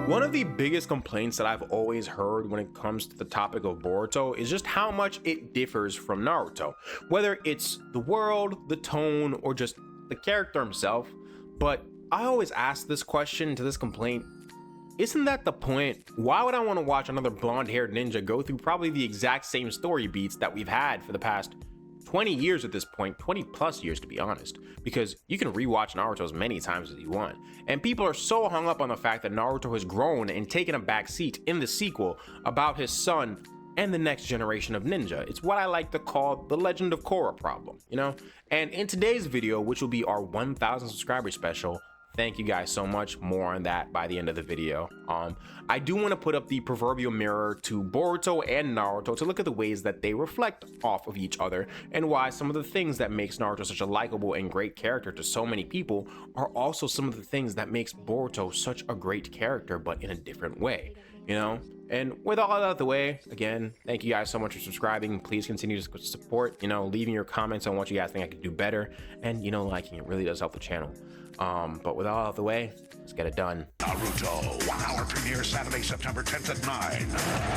One of the biggest complaints that I've always heard when it comes to the topic of Boruto is just how much it differs from Naruto, whether it's the world, the tone, or just the character himself. But I always ask this question to this complaint: isn't that the point? Why would I want to watch another blonde-haired ninja go through probably the exact same story beats that we've had for the past 20 years at this point, 20 plus years to be honest, because you can rewatch Naruto as many times as you want. And people are so hung up on the fact that Naruto has grown and taken a back seat in the sequel about his son and the next generation of ninja. It's what I like to call the Legend of Korra problem, you know? And in today's video, which will be our 1,000 subscriber special, thank you guys so much. More on that by the end of the video. I do want to put up the proverbial mirror to Boruto and Naruto to look at the ways that they reflect off of each other and why some of the things that makes Naruto such a likable and great character to so many people are also some of the things that makes Boruto such a great character, but in a different way, you know? And with all that out of the way, again, thank you guys so much for subscribing. Please continue to support, you know, leaving your comments on what you guys think I could do better, and, you know, liking it really does help the channel. But with all out of the way, let's get it done. Naruto, 1 hour premiere Saturday, September 10th at 9.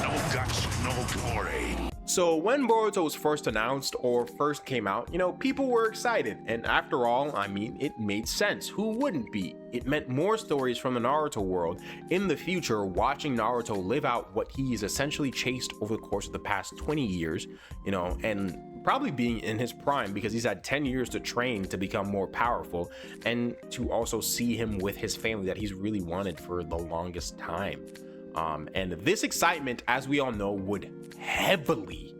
No guts, no glory. So when Boruto was first announced or first came out, you know, people were excited. And after all, I mean, it made sense. Who wouldn't be? It meant more stories from the Naruto world in the future, watching Naruto live out what he's essentially chased over the course of the past 20 years, you know, and probably being in his prime because he's had 10 years to train to become more powerful and to also see him with his family that he's really wanted for the longest time. And this excitement, as we all know, would heavily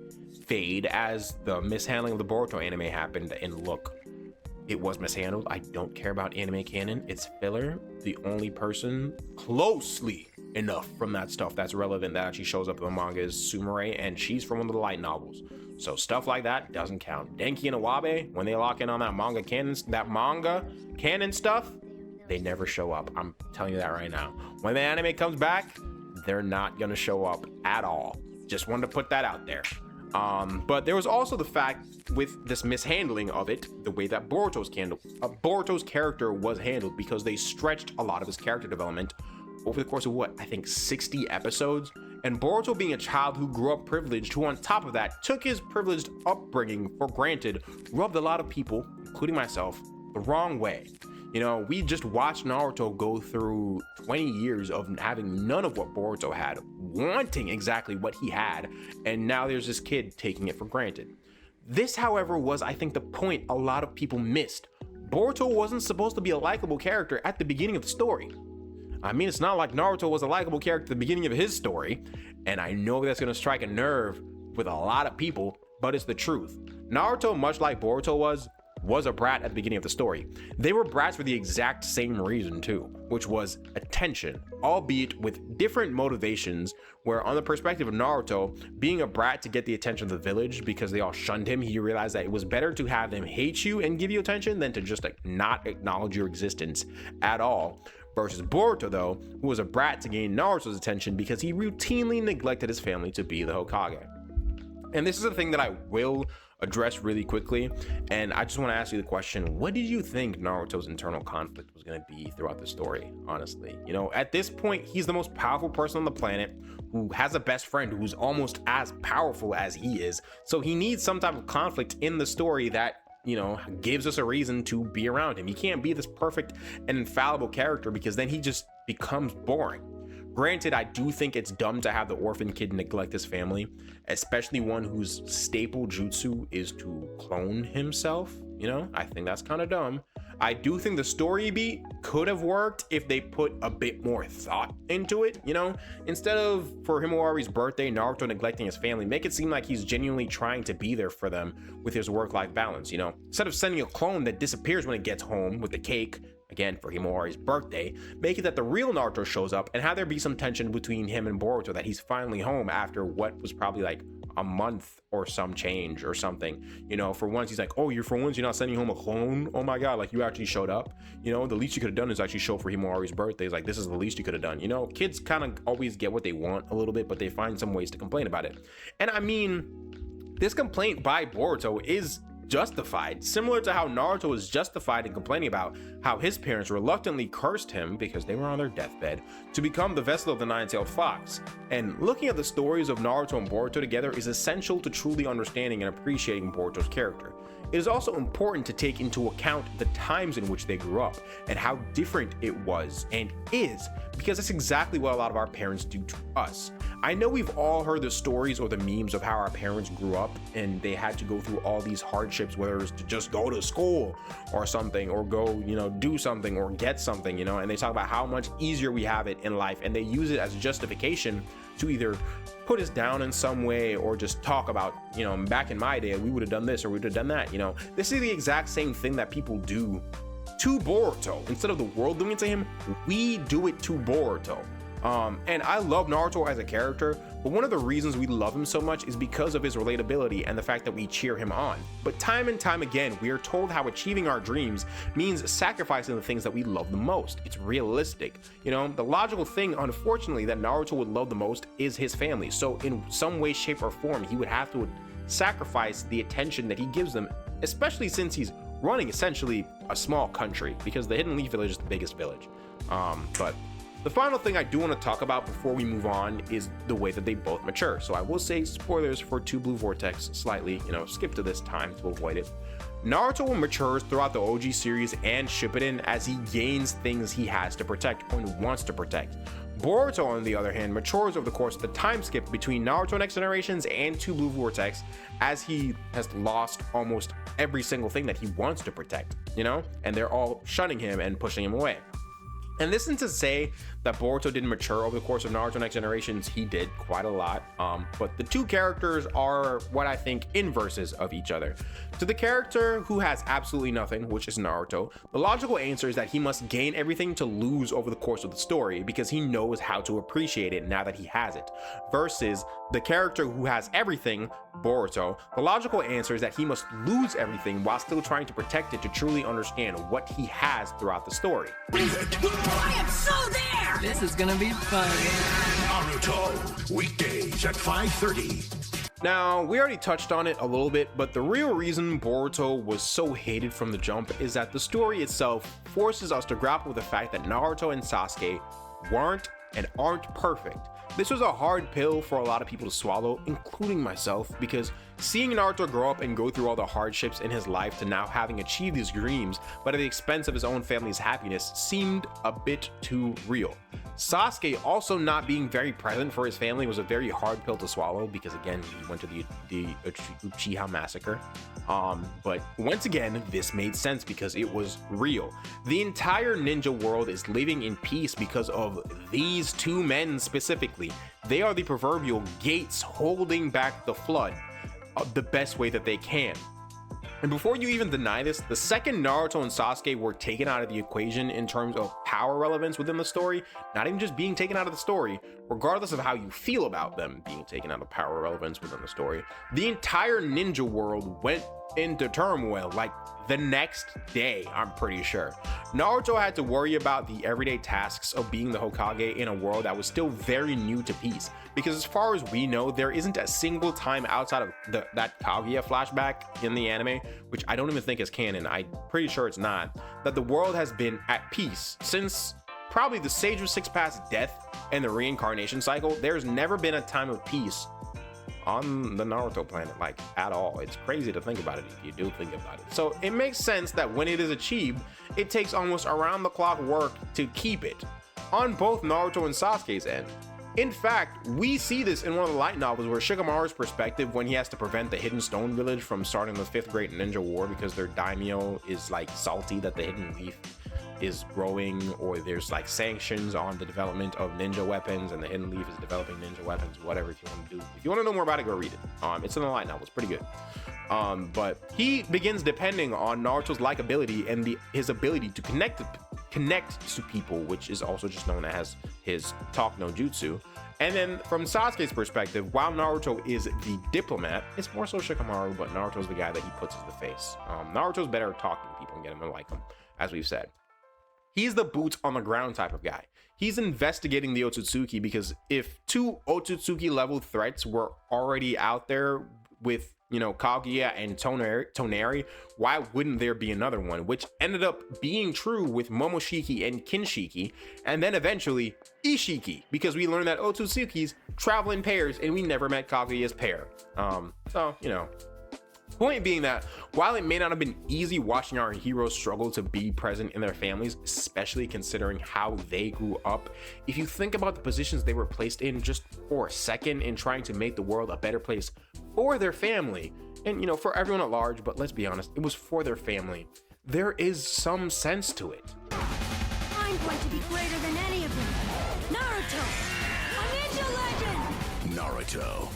fade as the mishandling of the Boruto anime happened. And look, it was mishandled. I don't care about anime canon. It's filler. The only person closely enough from that stuff that's relevant that actually shows up in the manga is Sumire, and she's from one of the light novels. So stuff like that doesn't count. Denki and Iwabe, when they lock in on that manga canon stuff, they never show up. I'm telling you that right now. When the anime comes back, they're not gonna show up at all. Just wanted to put that out there. But there was also the fact with this mishandling of it, the way that Boruto's character was handled, because they stretched a lot of his character development over the course of what, I think 60 episodes. And Boruto, being a child who grew up privileged, who on top of that took his privileged upbringing for granted, rubbed a lot of people, including myself, the wrong way. You know, we just watched Naruto go through 20 years of having none of what Boruto had, wanting exactly what he had, and now there's this kid taking it for granted. This, however, was, I think, the point a lot of people missed. Boruto wasn't supposed to be a likable character at the beginning of the story. I mean, it's not like Naruto was a likable character at the beginning of his story, and I know that's going to strike a nerve with a lot of people, but it's the truth. Naruto, much like Boruto was a brat at the beginning of the story. They were brats for the exact same reason too, which was attention, albeit with different motivations, where on the perspective of Naruto, being a brat to get the attention of the village because they all shunned him, he realized that it was better to have them hate you and give you attention than to just like not acknowledge your existence at all. Versus Boruto, though, who was a brat to gain Naruto's attention because he routinely neglected his family to be the Hokage. And this is a thing that I will address really quickly, and I just want to ask you the question: what did you think Naruto's internal conflict was going to be throughout the story? Honestly, you know, at this point, he's the most powerful person on the planet who has a best friend who's almost as powerful as he is, so he needs some type of conflict in the story that, you know, gives us a reason to be around him. He can't be this perfect and infallible character because then he just becomes boring. Granted, I do think it's dumb to have the orphan kid neglect his family, especially one whose staple jutsu is to clone himself. You know, I think that's kind of dumb. I do think the story beat could have worked if they put a bit more thought into it, you know? Instead of, for Himawari's birthday, Naruto neglecting his family, make it seem like he's genuinely trying to be there for them with his work-life balance, you know? Instead of sending a clone that disappears when it gets home with the cake, again, for Himawari's birthday, make it that the real Naruto shows up and have there be some tension between him and Boruto, that he's finally home after what was probably like a month or some change or something. You know, for once he's like, oh, you're not sending home a clone? Oh my god, like you actually showed up. You know, the least you could have done is actually show for Himawari's birthday. It's like, this is the least you could have done. You know, kids kind of always get what they want a little bit, but they find some ways to complain about it. And I mean, this complaint by Boruto is justified, similar to how Naruto was justified in complaining about how his parents reluctantly cursed him because they were on their deathbed to become the vessel of the nine-tailed fox. And looking at the stories of Naruto and Boruto together is essential to truly understanding and appreciating Boruto's character. It is also important to take into account the times in which they grew up and how different it was and is, because that's exactly what a lot of our parents do to us. I know we've all heard the stories or the memes of how our parents grew up and they had to go through all these hardships, whether it's to just go to school or something, or go, do something or get something, and they talk about how much easier we have it in life, and they use it as a justification to either put us down in some way or just talk about, back in my day, we would have done this or we would have done that. This is the exact same thing that people do to Boruto. Instead of the world doing it to him, we do it to Boruto. And I love Naruto as a character, but one of the reasons we love him so much is because of his relatability and the fact that we cheer him on. But time and time again, we are told how achieving our dreams means sacrificing the things that we love the most. It's realistic. The logical thing, unfortunately, that Naruto would love the most is his family. So in some way, shape, or form, he would have to sacrifice the attention that he gives them, especially since he's running essentially a small country, because the Hidden Leaf Village is the biggest village. But the final thing I do want to talk about before we move on is the way that they both mature. So I will say spoilers for 2 Blue Vortex slightly, skip to this time to avoid it. Naruto matures throughout the OG series and Shippuden as he gains things he has to protect and wants to protect. Boruto, on the other hand, matures over the course of the time skip between Naruto Next Generations and 2 Blue Vortex, as he has lost almost every single thing that he wants to protect, and they're all shunning him and pushing him away. And this isn't to say that Boruto didn't mature over the course of Naruto Next Generations. He did quite a lot, but the two characters are what I think inverses of each other. To the character who has absolutely nothing, which is Naruto, the logical answer is that he must gain everything to lose over the course of the story because he knows how to appreciate it now that he has it. Versus the character who has everything, Boruto, the logical answer is that he must lose everything while still trying to protect it to truly understand what he has throughout the story. I am so there! This is gonna be fun. Naruto, weekdays at 5:30. Now, we already touched on it a little bit, but the real reason Boruto was so hated from the jump is that the story itself forces us to grapple with the fact that Naruto and Sasuke weren't and aren't perfect. This was a hard pill for a lot of people to swallow, including myself, because seeing Naruto grow up and go through all the hardships in his life to now having achieved his dreams, but at the expense of his own family's happiness, seemed a bit too real. Sasuke also not being very present for his family was a very hard pill to swallow because, again, he went to the Uchiha massacre. But once again, this made sense because it was real. The entire ninja world is living in peace because of these two men specifically. They are the proverbial gates holding back the flood the best way that they can. And before you even deny this, the second Naruto and Sasuke were taken out of the equation in terms of power relevance within the story, not even just being taken out of the story, regardless of how you feel about them being taken out of power relevance within the story, the entire ninja world went into turmoil like the next day, I'm pretty sure. Naruto had to worry about the everyday tasks of being the Hokage in a world that was still very new to peace, because as far as we know, there isn't a single time outside of that Kaguya flashback in the anime, which I don't even think is canon, I'm pretty sure it's not, that the world has been at peace since probably the Sage of Six Paths' death and the reincarnation cycle. There's never been a time of peace on the Naruto planet, like, at all. It's crazy to think about it if you do think about it. So it makes sense that when it is achieved, it takes almost around the clock work to keep it on both Naruto and Sasuke's end. In fact, we see this in one of the light novels where Shikamaru's perspective when he has to prevent the Hidden Stone Village from starting the 5th Great Ninja War because their daimyo is like salty that the Hidden Leaf is growing, or there's like sanctions on the development of ninja weapons and the Hidden Leaf is developing ninja weapons, whatever. If you want to do, if you want to know more about it, go read it. It's in the light novel, it's pretty good. But he begins depending on Naruto's likability and his ability to connect to people, which is also just known as his talk no jutsu. And then from Sasuke's perspective, while Naruto is the diplomat, it's more so Shikamaru, but Naruto's the guy that he puts in the face. Naruto's better at talking to people and getting them to like him, as we've said. He's the boots on the ground type of guy. He's investigating the Otsutsuki because if 2 Otsutsuki level threats were already out there with you know, Kaguya and Toneri, why wouldn't there be another one? Which ended up being true with Momoshiki and Kinshiki, and then eventually Ishiki, because we learned that Otsutsuki's travel in pairs, and we never met Kaguya's pair. So, you know, point being that while it may not have been easy watching our heroes struggle to be present in their families, especially considering how they grew up, if you think about the positions they were placed in just for a second in trying to make the world a better place for their family, and you know, for everyone at large, but let's be honest, it was for their family, there is some sense to it. I'm going to be greater than any of them. Naruto, a ninja legend! Naruto,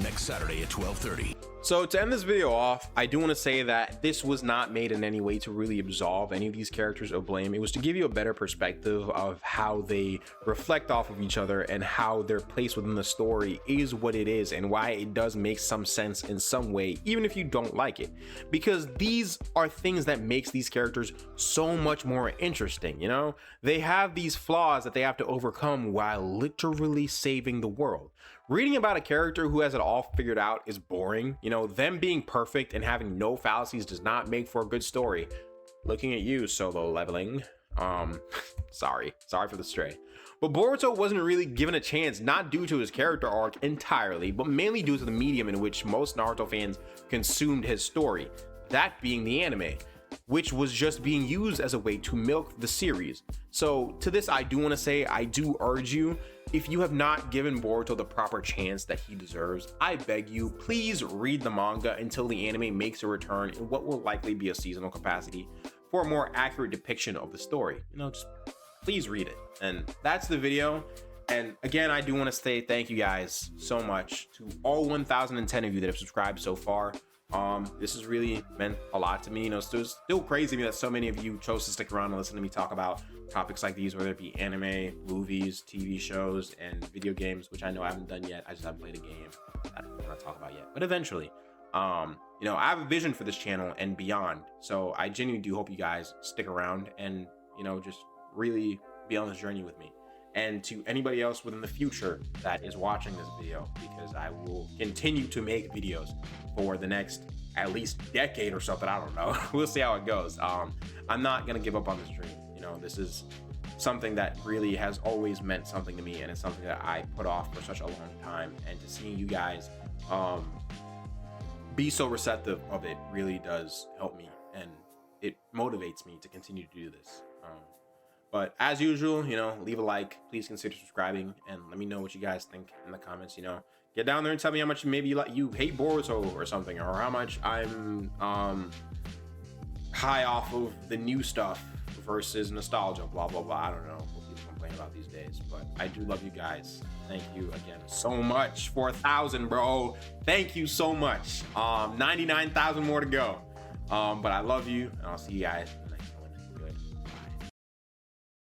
next Saturday at 12:30. So to end this video off, I do want to say that this was not made in any way to really absolve any of these characters of blame. It was to give you a better perspective of how they reflect off of each other and how their place within the story is what it is, and why it does make some sense in some way, even if you don't like it, because these are things that makes these characters so much more interesting. You know, they have these flaws that they have to overcome while literally saving the world. Reading about a character who has it all figured out is boring. You know, them being perfect and having no fallacies does not make for a good story. Looking at you, Solo Leveling. Sorry for the stray. But Boruto wasn't really given a chance, not due to his character arc entirely, but mainly due to the medium in which most Naruto fans consumed his story, that being the anime, which was just being used as a way to milk the series. So to this, I do want to say, I do urge you, if you have not given Boruto the proper chance that he deserves, I beg you, please read the manga until the anime makes a return in what will likely be a seasonal capacity for a more accurate depiction of the story. You know, just please read it. And that's the video. And again, I do want to say thank you guys so much to all 1,010 of you that have subscribed so far. This has really meant a lot to me. You know, it's still crazy to me that so many of you chose to stick around and listen to me talk about topics like these, whether it be anime, movies, TV shows, and video games, which I know I haven't done yet. I just haven't played a game that I'm not talk about yet, but eventually. You know, I have a vision for this channel and beyond, so I genuinely do hope you guys stick around and, you know, just really be on this journey with me. And to anybody else within the future that is watching this video, because I will continue to make videos for the next at least decade or something, I don't know. We'll see how it goes. I'm not gonna give up on this dream. You know, this is something that really has always meant something to me, and it's something that I put off for such a long time, and to seeing you guys be so receptive of it really does help me, and it motivates me to continue to do this. But as usual, you know, leave a like, please consider subscribing, and let me know what you guys think in the comments. You know, get down there and tell me how much maybe you hate Boruto or something, or how much I'm high off of the new stuff versus nostalgia, blah blah blah. I don't know what people complain about these days, but I do love you guys. Thank you again so much for 1,000, bro. Thank you so much. 99,000 more to go. But I love you, and I'll see you guys in the next